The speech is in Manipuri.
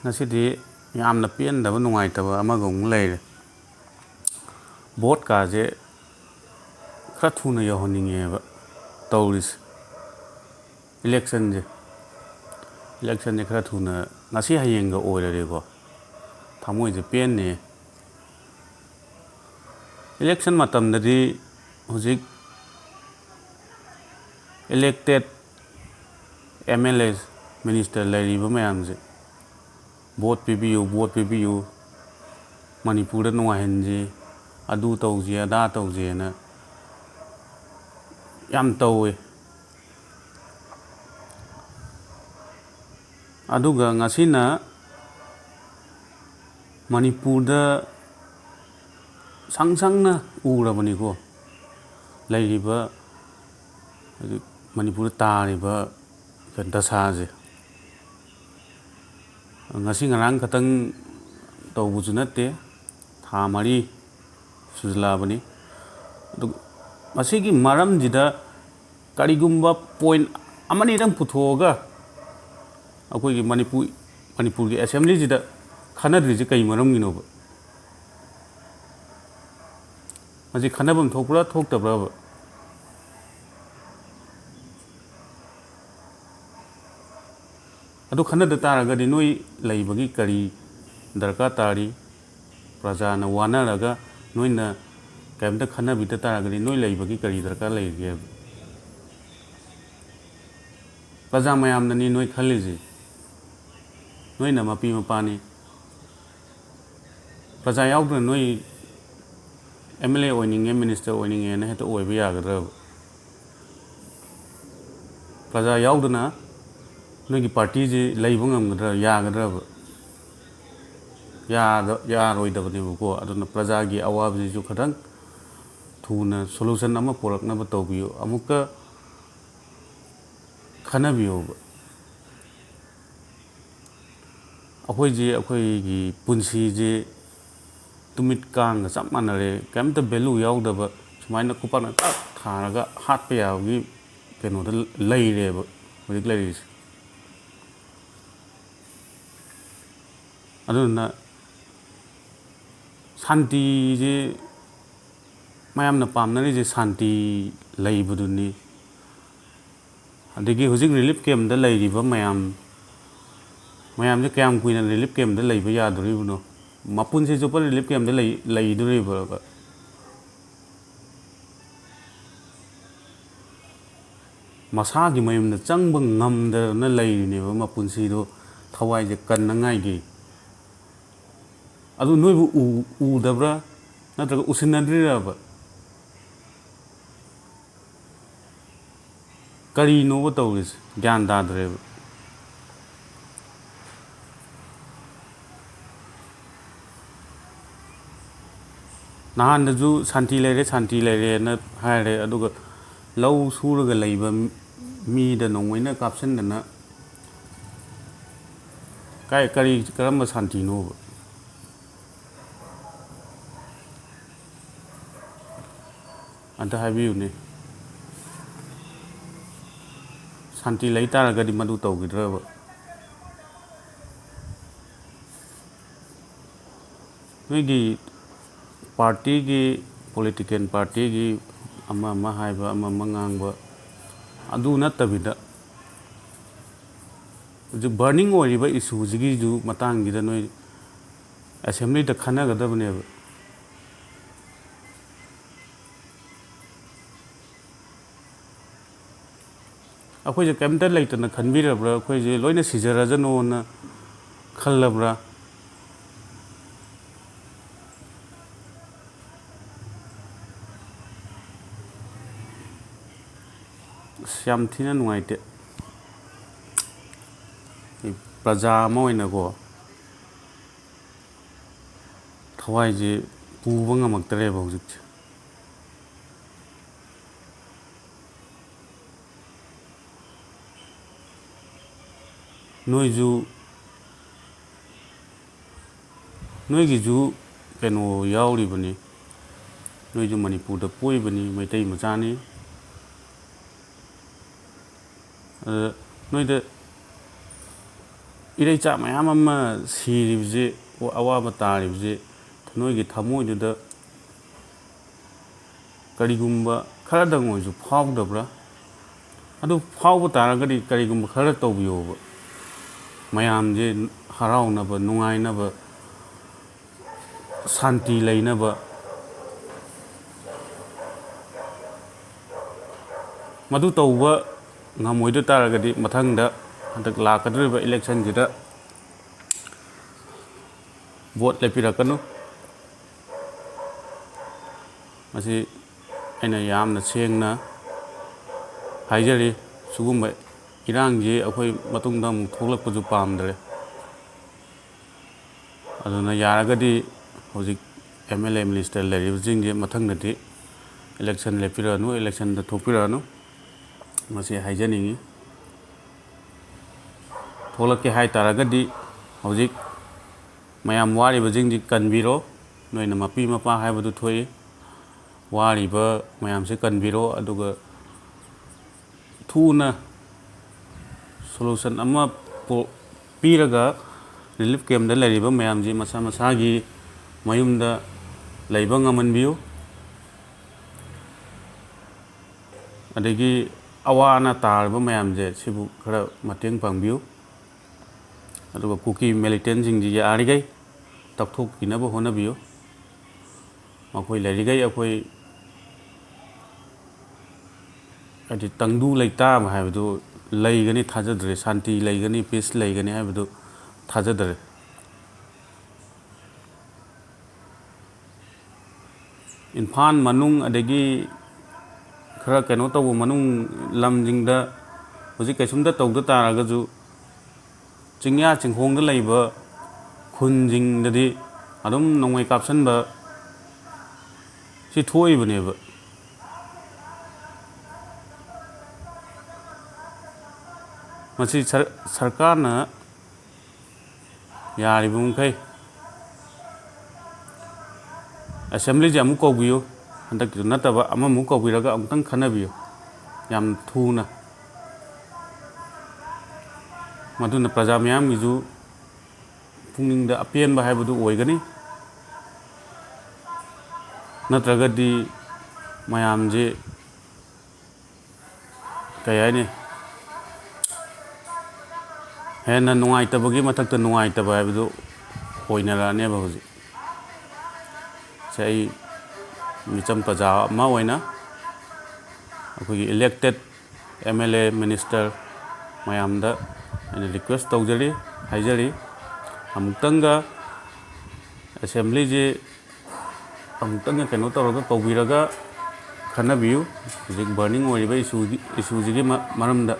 ngasidi yamna pendaba nungaitaba amaga amuk leire vote kaje khra thuna yahoningeba tauris election je khra thuna ngasi hayenga oirarego thamoi je penne election matamdadi hojik elected MLAs minister leiriba mayamje vote pibiyu Manipur da nungahenje adu tawje ada tawje na yam tawe aduga ngasina Manipur da sangsangna urabani ko leiriba Manipur tariba dasaje ngasi ngarang katang tawbuju natte tha mari sujlabani adu masigi maram jida karigumba point amani rang puthoga akoi gi Manipur gi assembly jida khanadri je kai maram gino ba maji khanabam thokpura thoktabra ba adu khanada taragadi noi leibagi kari darka tari prajana wanaraga noina kaimda khanabita taragadi noi leibagi kari darka leige praja mayamnani noi khaliji noina mapi mapani praja yaudna noi MLA oininge minister oininge na heta oiba yagadra praja yaudna noigi party je leiba ngamgadra yagadra yaroidabani ko aduna praja gi awabji ju khadang thuna solution ama poraknaba tawbiyo amuka khanabiyo akoi gi punsi je tumit kang chap manare kamta value yaudaba sumaina kupana tharaga hatpa yawgi keno da leireba hojik leiris aduna shanti je mayamna pamnari je shanti leibuduni adigi hojik relief camp da leiriba mayam je kayam kuina relief camp da leiba yadoribuno mapun se jopa relief camp da leidoriba masagi mayamna changba ngamdana leirineba mapun se do thawai je kannangai gi adu noibu udabra natraga usinadriraba keino tawris gyan dadreba nahandaju shanti leire na haire aduga lau suraga leiba mi da nongwaina kapsindana karamba shanti no anta habiyune shanti lei taragadi madu tawgidraba noigi party gi political party gi ama haiba ama ngangba adu nattabida ju burning oiriba issue jigi ju matangida noi assembly da khanagadabane akoi je kamta leitana khanbirabra akoi je loina sijarajano na khallabra yam thina nungaite praja moina go thawai je puba ngamaktre bawjik noigi ju keno yauribani noiju Manipur da poibani maitai machani noida ꯏꯔꯩꯆꯥ ꯃꯌꯥꯝ ꯑꯃ ꯁꯤꯔꯤꯕꯁꯤ ꯑꯋꯥꯕ ꯇꯥꯔꯤꯕꯁꯤ ꯅꯣꯏꯒꯤ ꯊꯃꯣꯏꯗꯨꯗ ꯀꯔꯤꯒꯨꯝꯕ ꯈꯔꯗꯪ ꯑꯣꯏꯔꯁꯨ ꯐꯥꯎꯗꯕ꯭ꯔꯥ? ꯑꯗꯨ ꯐꯥꯎꯕ ꯇꯥꯔꯒꯗꯤ ꯀꯔꯤꯒꯨꯝꯕ ꯈꯔ ꯇꯧꯕꯤꯌꯣꯕ, ꯃꯌꯥꯝꯁꯦ ꯍꯔꯥꯎꯅꯕ, ꯅꯨꯡꯉꯥꯏꯅꯕ, ꯁꯥꯟꯇꯤ ꯂꯩꯅꯕ꯫ ꯃꯗꯨ ꯇꯧꯕ ꯉꯝꯃꯣꯏꯗ ꯇꯥꯔꯒꯗꯤ ꯃꯊꯪꯗ ꯍꯟꯗꯛ ꯂꯥꯛꯀꯗꯧꯔꯤꯕ ꯏꯂꯦꯛꯁꯟꯁꯤꯗ ꯚꯣꯠ ꯂꯦꯞꯄꯤꯔꯛꯀꯅꯨ꯫ ꯃꯁꯤ ꯑꯩꯅ ꯌꯥꯝꯅ ꯁꯦꯡꯅ ꯍꯥꯏꯖꯔꯤ꯫ ꯁꯤꯒꯨꯝꯕ ꯏꯔꯥꯡꯁꯤ ꯑꯩꯈꯣꯏ ꯃꯇꯨꯡꯗ ꯑꯃꯨꯛ ꯊꯣꯛꯂꯛꯄꯁꯨ ꯄꯥꯝꯗ꯭ꯔꯦ꯫ ꯑꯗꯨꯅ ꯌꯥꯔꯒꯗꯤ ꯍꯧꯖꯤꯛ MLA ꯃꯤꯅꯤꯁꯇꯔ ꯂꯩꯔꯤꯕꯁꯤꯡꯁꯦ ꯃꯊꯪꯗꯗꯤ ꯏꯂꯦꯛꯁꯟ ꯂꯦꯞꯄꯤꯔꯛꯑꯅꯨ, ꯏꯂꯦꯛꯁꯟꯗ ꯊꯣꯛꯄꯤꯔꯛꯑꯅꯨ, ꯃꯁꯤ ꯍꯥꯏꯖꯅꯤꯡꯉꯤ꯫ ꯊꯣꯛꯂꯛꯀꯦ ꯍꯥꯏꯇꯥꯔꯒꯗꯤ ꯍꯧꯖꯤꯛ ꯃꯌꯥꯝ ꯋꯥꯔꯤꯕꯁꯤꯡꯁꯤ ꯀꯟꯕꯤꯔꯣ꯫ ꯅꯣꯏꯅ ꯃꯄꯤ ꯃꯄꯥ ꯍꯥꯏꯕꯗꯨ ꯊꯣꯛꯏ꯫ ꯋꯥꯔꯤꯕ ꯃꯌꯥꯝꯁꯦ ꯀꯟꯕꯤꯔꯣ, ꯑꯗꯨꯒ ꯊꯨꯅ ꯁꯣꯂꯨꯁꯟ ꯑꯃ ꯄꯤꯔꯒ ꯔꯤꯂꯤꯐ ꯀꯦꯝꯗ ꯂꯩꯔꯤꯕ ꯃꯌꯥꯝꯁꯤ ꯃꯁꯥ ꯃꯁꯥꯒꯤ ꯃꯌꯨꯝꯗ ꯂꯩꯕ ꯉꯝꯍꯟꯕꯤꯌꯨ꯫ ꯑꯗꯒꯤ ꯑꯋꯥ ꯑꯅꯥ ꯇꯥꯔꯕ ꯃꯌꯥꯝꯁꯦ ꯁꯤꯕꯨ ꯈꯔ ꯃꯇꯦꯡ ꯄꯥꯡꯕꯤꯌꯨ꯫ ꯑꯗꯨꯒ ꯀꯨꯀꯤ ꯃꯤꯂꯤꯇꯦꯟꯁꯤꯡꯁꯤ ꯌꯥꯔꯤꯈꯩ ꯇꯛꯊꯣꯛꯄꯤꯅꯕ ꯍꯣꯠꯅꯕꯤꯌꯨ꯫ ꯃꯈꯣꯏ ꯂꯩꯔꯤꯈꯩ ꯑꯩꯈꯣই ꯍꯥꯏꯗꯤ ꯇꯪꯗꯨ ꯂꯩꯇꯥꯕ ꯍꯥꯏꯕꯗꯨ ꯂꯩꯒꯅꯤ ꯊꯥꯖꯗ꯭ꯔꯦ, ꯁꯥꯟꯇꯤ ꯂꯩꯒꯅꯤ, ꯄꯤꯁ ꯂꯩꯒꯅꯤ ꯍꯥꯏꯕꯗꯨ ꯊꯥꯖꯗ꯭ꯔꯦ꯫ ꯏꯝꯐꯥꯜ ꯃꯅꯨꯡ ꯑꯗꯒꯤ ꯈꯔ ꯀꯩꯅꯣ ꯇꯧꯕ ꯃꯅꯨꯡ ꯂꯝꯁꯤꯡꯗ ꯍꯧꯖꯤꯛ ꯀꯩꯁꯨꯝꯇ ꯇꯧꯗ ꯇꯥꯔꯒꯁꯨ ꯆꯤꯡꯌꯥ ꯆꯤꯡꯈꯣꯡꯗ ꯂꯩꯕ ꯈꯨꯟꯁꯤꯡꯗꯗꯤ ꯑꯗꯨꯝ ꯅꯣꯡꯃꯩ ꯀꯥꯞꯁꯤꯟꯕ ꯁꯤ ꯊꯣꯛꯏꯕꯅꯦꯕ꯫ ꯃꯁꯤ ꯁꯔꯀꯥꯔꯅ ꯌꯥꯔꯤꯕ ꯃꯈꯩ ꯑꯦꯁꯦꯝꯕ꯭ꯂꯤꯁꯦ ꯑꯃꯨꯛ ꯀꯧꯕꯤꯌꯨ, ꯍꯟꯗꯛꯀꯤꯗꯨ ꯅꯠꯇꯕ ꯑꯃꯃꯨꯛ ꯀꯧꯕꯤꯔꯒ ꯑꯃꯨꯛꯇꯪ ꯈꯟꯅꯕꯤꯌꯨ ꯌꯥꯝ ꯊꯨꯅ꯫ ꯃꯗꯨꯅ ꯄ꯭ꯔꯖꯥ ꯃꯌꯥꯝꯒꯤꯁꯨ ꯄꯨꯛꯅꯤꯡꯗ ꯑꯄꯦꯟꯕ ꯍꯥꯏꯕꯗꯨ ꯑꯣꯏꯒꯅꯤ꯫ ꯅꯠꯇ꯭ꯔꯒꯗꯤ ꯃꯌꯥꯝꯁꯦ ꯀꯩ ꯍꯥꯏꯅꯤ, ꯍꯦꯟꯅ ꯅꯨꯡꯉꯥꯏꯇꯕꯒꯤ ꯃꯊꯛꯇ ꯅꯨꯡꯉꯥꯏꯇꯕ ꯍꯥꯏꯕꯗꯨ ꯑꯣꯏꯅꯔꯛꯑꯅꯦꯕ ꯍꯧꯖꯤꯛ꯫ ꯑꯩ ꯃꯤꯆꯝ ꯄ꯭ꯔꯖꯥ ꯑꯃ ꯑꯣꯏꯅ ꯑꯩꯈꯣꯏꯒꯤ ꯏꯂꯦꯛꯇꯦꯠ MLA ꯃꯤꯅꯤꯁꯇꯔ ꯃꯌꯥꯝꯗ ꯑꯩꯅ ꯔꯤꯀ꯭ꯋꯦꯁ ꯇꯧꯖꯔꯤ, ꯍꯥꯏꯖꯔꯤ, ꯑꯃꯨꯛꯇꯪꯒ ꯑꯦꯁꯦꯝꯕ꯭ꯂꯤꯁꯦ ꯑꯃꯨꯛꯇꯪꯒ ꯀꯩꯅꯣ ꯇꯧꯔꯒ ꯀꯧꯕꯤꯔꯒ ꯈꯟꯅꯕꯤꯌꯨ ꯍꯧꯖꯤꯛ ꯕꯔꯅꯤꯡ ꯑꯣꯏꯔꯤꯕ ꯏꯁꯨꯁꯤꯒꯤ ꯃꯔꯝꯗ꯫